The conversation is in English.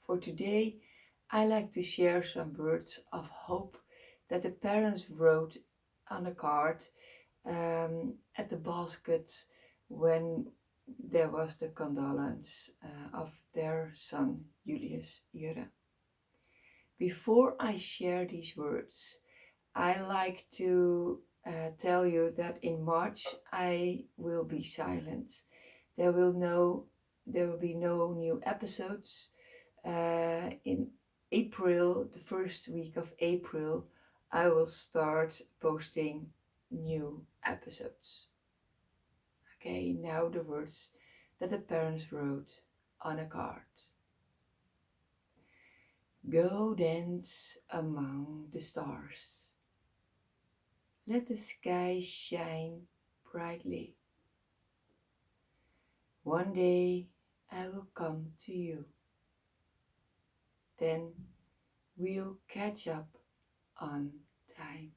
For today, I like to share some words of hope that the parents wrote on a card at the basket when there was the condolence of their son Julius Jure. Before I share these words, I like to tell you that in March I will be silent. There will be no new episodes. In April, the first week of April, I will start posting new episodes. Okay, now the words that the parents wrote on a card. Go dance among the stars. Let the sky shine brightly. One day I will come to you. Then we'll catch up on time.